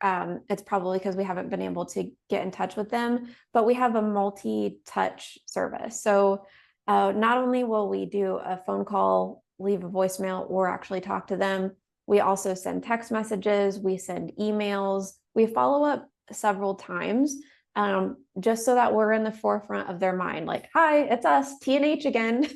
it's probably because we haven't been able to get in touch with them, but we have a multi-touch service. So not only will we do a phone call, leave a voicemail, or actually talk to them, We also send text messages, we send emails, we follow up several times, just so that we're in the forefront of their mind. Like, hi, it's us, T&H again.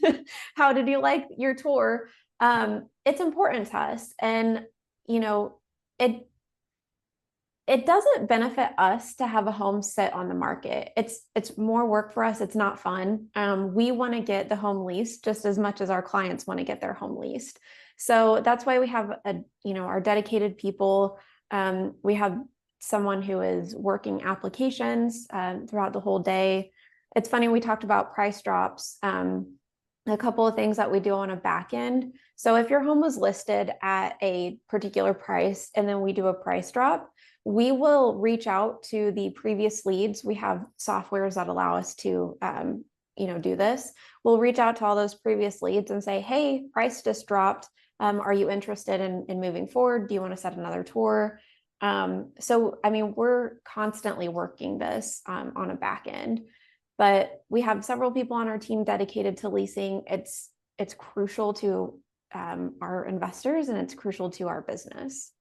How did you like your tour? It's important to us. And, you know, it doesn't benefit us to have a home sit on the market. It's more work for us. It's not fun. We want to get the home leased just as much as our clients want to get their home leased. So that's why we have our dedicated people. We have someone who is working applications throughout the whole day. It's funny, we talked about price drops. A couple of things that we do on a back end. So if your home was listed at a particular price and then we do a price drop, we will reach out to the previous leads. We have softwares that allow us to, do this. We'll reach out to all those previous leads and say, hey, price just dropped. Are you interested in moving forward? Do you want to set another tour? So, I mean, we're constantly working this on a back end, but we have several people on our team dedicated to leasing. It's crucial to our investors and it's crucial to our business.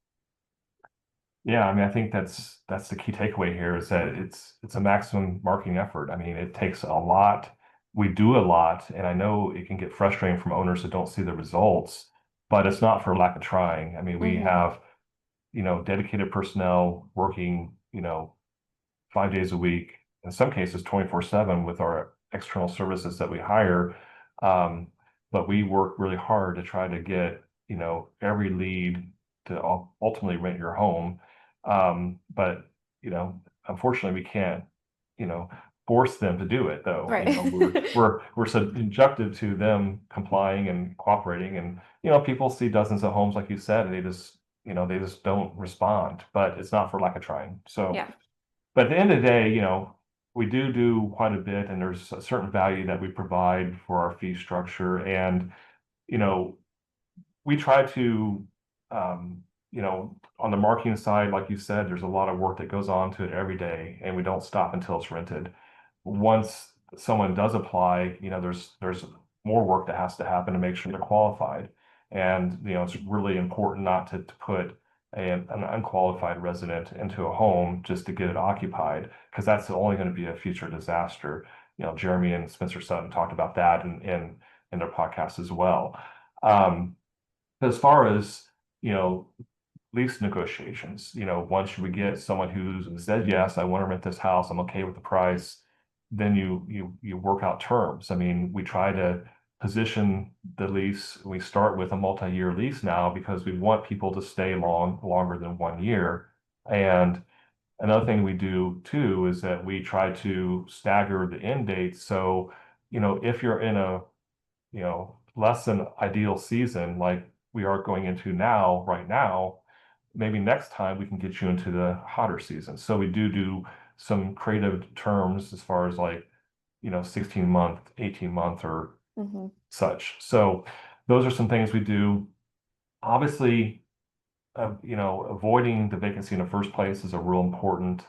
Yeah, I mean, I think that's the key takeaway here is that it's a maximum marketing effort. I mean, it takes a lot. We do a lot, and I know it can get frustrating from owners that don't see the results, but it's not for lack of trying. I mean, we have, dedicated personnel working, 5 days a week, in some cases 24/7 with our external services that we hire. But we work really hard to try to get, every lead to ultimately rent your home. But unfortunately, we can't, force them to do it though. Right. We're subjective to them complying and cooperating, and people see dozens of homes, like you said, and they just don't respond. But it's not for lack of trying. So, Yeah. but at the end of the day, we do quite a bit, and there's a certain value that we provide for our fee structure, and we try to, on the marketing side, like you said, there's a lot of work that goes on to it every day, and we don't stop until it's rented. Once someone does apply, there's more work that has to happen to make sure they're qualified. And, it's really important not to put an unqualified resident into a home just to get it occupied, because that's only going to be a future disaster. Jeremy and Spencer Sutton talked about that in their podcast as well. As far as, lease negotiations, once we get someone who's said, yes, I want to rent this house, I'm okay with the price, then you work out terms. I mean, we try to position the lease. We start with a multi-year lease now because we want people to stay longer than 1 year. And another thing we do too is that we try to stagger the end dates. So, if you're in a, less than ideal season, like we are going into right now, maybe next time we can get you into the hotter season. So we do some creative terms as far as 16-month, 18-month or such. So those are some things we do. Obviously, avoiding the vacancy in the first place is a real important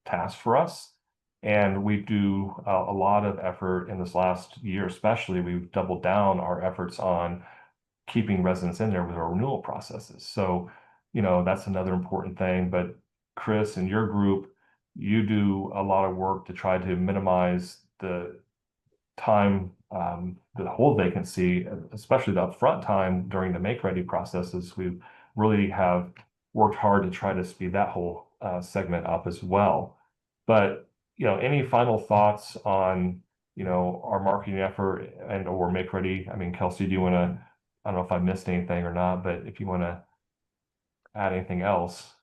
task for us. And we do a lot of effort in this last year, especially. We've doubled down our efforts on keeping residents in there with our renewal processes. So, that's another important thing. But Chris and your group, you do a lot of work to try to minimize the time, the whole vacancy, especially the upfront time during the make-ready processes. We really have worked hard to try to speed that whole segment up as well. But any final thoughts on our marketing effort or make ready? I mean, Kelsey, do you want to? I don't know if I missed anything or not, but if you want to add anything else.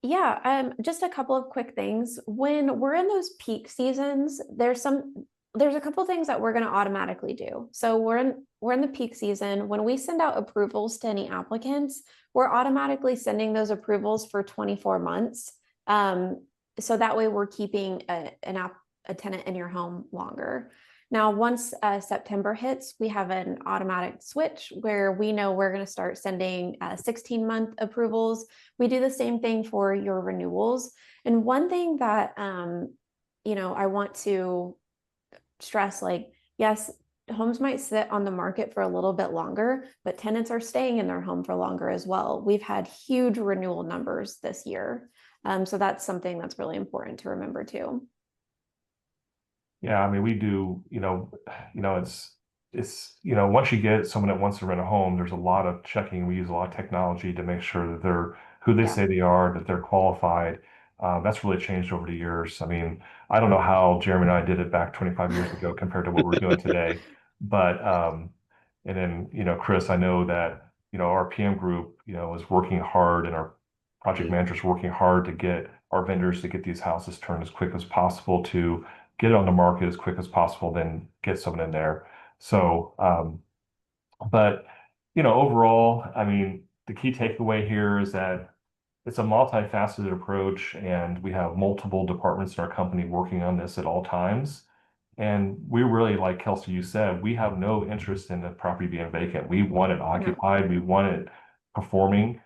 Yeah, just a couple of quick things. When we're in those peak seasons, there's a couple things that we're going to automatically do. So we're in the peak season. When we send out approvals to any applicants, we're automatically sending those approvals for 24 months. So that way we're keeping a tenant in your home longer. Now, once September hits, we have an automatic switch where we know we're going to start sending 16-month approvals. We do the same thing for your renewals. And one thing that, I want to stress, yes, homes might sit on the market for a little bit longer, but tenants are staying in their home for longer as well. We've had huge renewal numbers this year. So that's something that's really important to remember too. Yeah, I mean, we do, once you get someone that wants to rent a home, there's a lot of checking. We use a lot of technology to make sure that they're who they Yeah. say they are, that they're qualified. That's really changed over the years. I mean, I don't know how Jeremy and I did it back 25 years ago compared to what we're doing today. But, and then, Chris, I know that, our PM group, is working hard, and our project managers working hard to get our vendors to get these houses turned as quick as possible, to get it on the market as quick as possible, then get someone in there. So, but overall, I mean, the key takeaway here is that it's a multifaceted approach, and we have multiple departments in our company working on this at all times. And we really, like Kelsey, you said, we have no interest in the property being vacant. We want it occupied. We want it performing.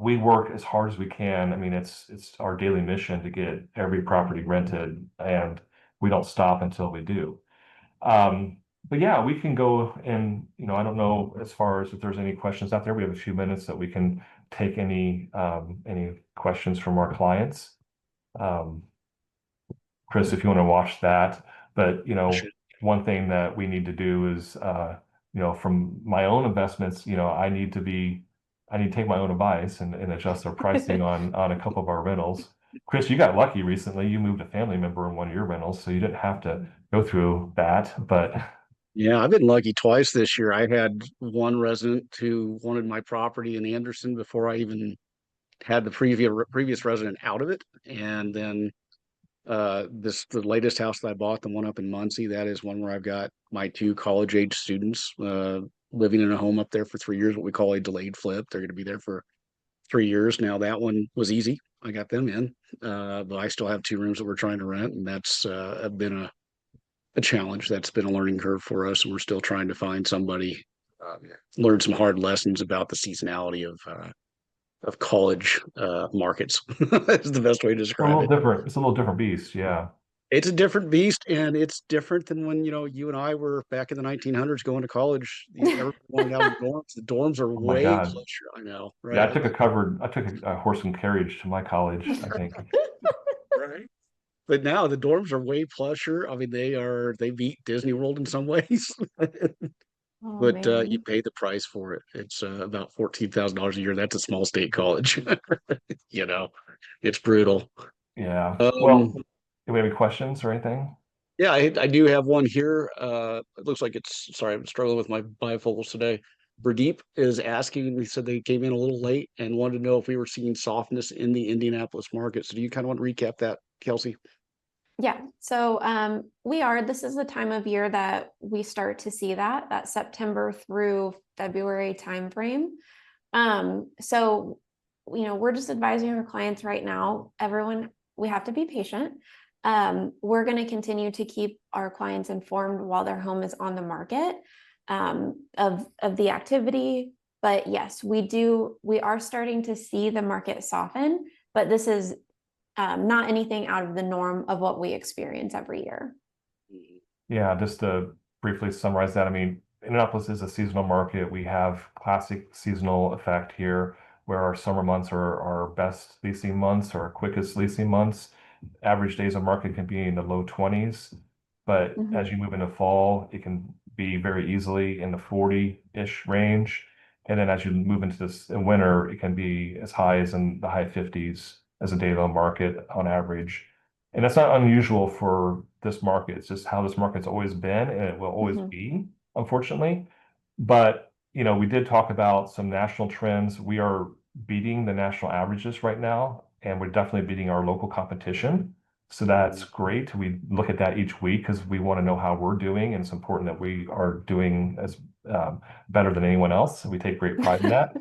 We work as hard as we can. I mean, it's our daily mission to get every property rented, and we don't stop until we do. But yeah, we can go and, I don't know, as far as if there's any questions out there, we have a few minutes that we can take any questions from our clients. Chris, if you want to watch that. But, one thing that we need to do is, from my own investments, I need to take my own advice and adjust our pricing on a couple of our rentals. Chris, you got lucky recently. You moved a family member in one of your rentals, so you didn't have to go through that. But Yeah, I've been lucky twice this year. I had one resident who wanted my property in Anderson before I even had the previous resident out of it. And then the latest house that I bought, the one up in Muncie, that is one where I've got my two college age students living in a home up there for 3 years, what we call a delayed flip. They're going to be there for 3 years. Now that one was easy. I got them in, but I still have 2 rooms that we're trying to rent, and that's been a challenge. That's been a learning curve for us, and we're still trying to find somebody, learn some hard lessons about the seasonality of college markets. Is the best way to a describe little it. different. It's a little different beast. Yeah. It's a different beast, and it's different than when you and I were back in the 1900s going to college. Everyone wanted out of the dorms. The dorms are Oh my way God. closer. I know, Yeah, right? I took a horse and carriage to my college, I think. Right. But now the dorms are way plusher. I mean, they beat Disney World in some ways. Oh But you man. pay the price for it. It's about $14,000 a year. That's a small state college. You know, it's brutal. Yeah. Well, Um, do we have any questions or anything? yeah, I do have one here. It looks like it's sorry, I'm struggling with my bifocals today. Pradeep is asking, he said they came in a little late and wanted to know if we were seeing softness in the Indianapolis market. So do you kind of want to recap that, Kelsey? Yeah, so this is the time of year that we start to see that September through February timeframe. So, we're just advising our clients right now, everyone, we have to be patient. We're going to continue to keep our clients informed while their home is on the market, of the activity. But yes, we are starting to see the market soften, but this is not anything out of the norm of what we experience every year. Yeah, just to briefly summarize that, I mean, Indianapolis is a seasonal market. We have classic seasonal effect here, where our summer months are our best leasing months, our quickest leasing months. Average days on market can be in the low 20s, but as you move into fall, it can be very easily in the 40-ish range. And then as you move into this in winter, it can be as high as in the high 50s as a day on market on average. And that's not unusual for this market. It's just how this market's always been, and it will always be, unfortunately. But, we did talk about some national trends. We are beating the national averages right now, and we're definitely beating our local competition. So that's great. We look at that each week because we want to know how we're doing, and it's important that we are doing as better than anyone else. We take great pride in that.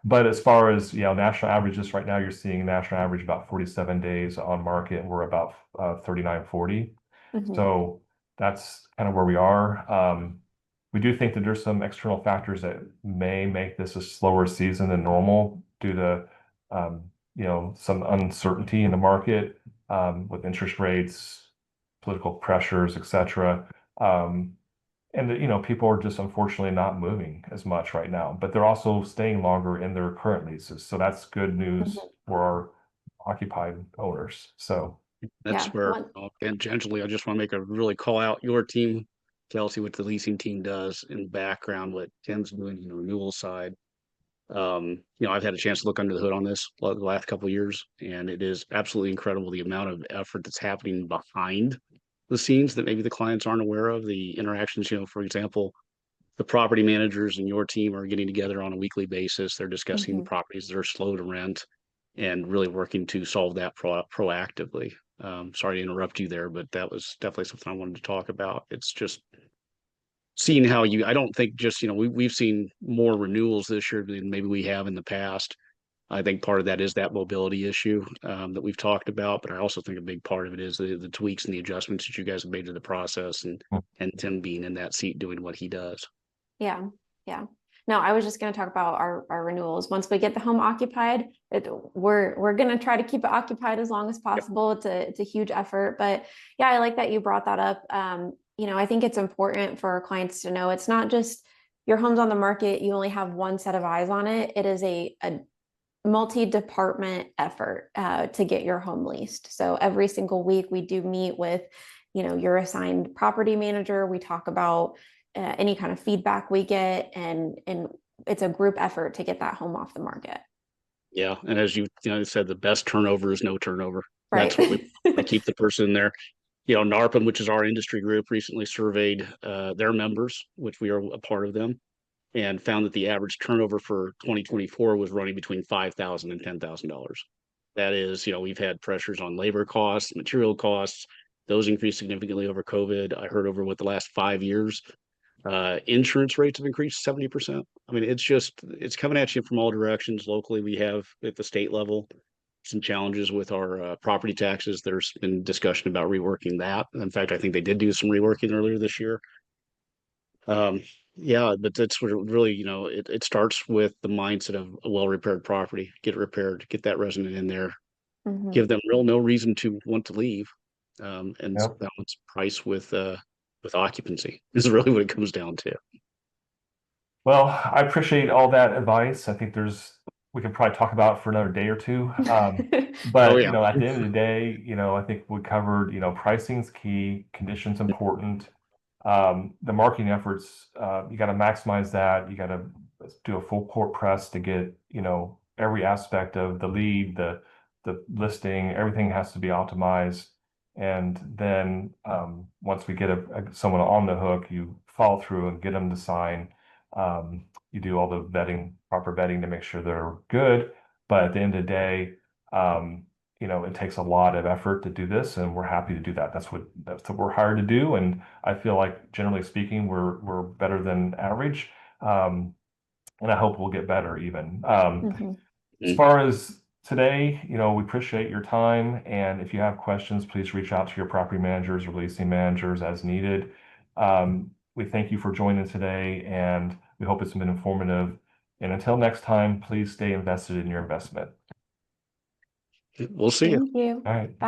But as far as national averages right now, you're seeing national average about 47 days on market, and we're about 39, 40. So that's kind of where we are. We do think that there's some external factors that may make this a slower season than normal due to some uncertainty in the market, with interest rates, political pressures, etc. And you know, people are just unfortunately not moving as much right now, but they're also staying longer in their current leases. So that's good news for our occupied owners. So That's Yeah. where, and tangentially, I just want to make a really call out your team, Kelsey, what the leasing team does in the background, what Tim's doing in the renewal side. I've had a chance to look under the hood on this the last couple of years, and it is absolutely incredible the amount of effort that's happening behind the scenes that maybe the clients aren't aware of. The interactions, for example, the property managers and your team are getting together on a weekly basis. They're discussing properties that are slow to rent and really working to solve that proactively. Sorry to interrupt you there, but that was definitely something I wanted to talk about. It's just seeing how I don't think just, we've seen more renewals this year than maybe we have in the past. I think part of that is that mobility issue that we've talked about, but I also think a big part of it is the tweaks and the adjustments that you guys have made to the process, and Tim being in that seat doing what he does. Yeah. Yeah. No, I was just going to talk about our renewals. Once we get the home occupied, we're going to try to keep it occupied as long as possible. It's a huge effort, but yeah, I like that you brought that up. I think it's important for our clients to know it's not just your home's on the market. You only have one set of eyes on it. It is a multi-department effort to get your home leased. So every single week we do meet with, your assigned property manager. We talk about any kind of feedback we get, and it's a group effort to get that home off the market. Yeah, and as you said, the best turnover is no turnover. Right. That's what we keep the person in there. NARPM, which is our industry group, recently surveyed their members, which we are a part of them, and found that the average turnover for 2024 was running between $5,000 and $10,000. That is, we've had pressures on labor costs, material costs. Those increased significantly over COVID. I heard over the last 5 years, insurance rates have increased 70%. I mean, it's coming at you from all directions. Locally, we have at the state level some challenges with our property taxes. There's been discussion about reworking that. In fact, I think they did do some reworking earlier this year. Yeah, but that's what really, it starts with the mindset of a well-repaired property. Get it repaired, get that resident in there, give them no reason to want to leave, and balance price with occupancy is really what it comes down to. Well, I appreciate all that advice. I think we could probably talk about it for another day or two. But at the end of the day, I think we covered, pricing's key, conditions important. The marketing efforts, you got to maximize that. You got to do a full court press to get, every aspect of the lead, the listing, everything has to be optimized. And then once we get someone on the hook, you follow through and get them to sign. You do all the proper vetting to make sure they're good. But at the end of the day, it takes a lot of effort to do this, and we're happy to do that. That's what we're hired to do. And I feel like, generally speaking, we're better than average. And I hope we'll get better even. As far as today, we appreciate your time. And if you have questions, please reach out to your property managers or leasing managers as needed. We thank you for joining today, and we hope it's been informative. And until next time, please stay invested in your investment. We'll see you. Thank you. All right. Bye.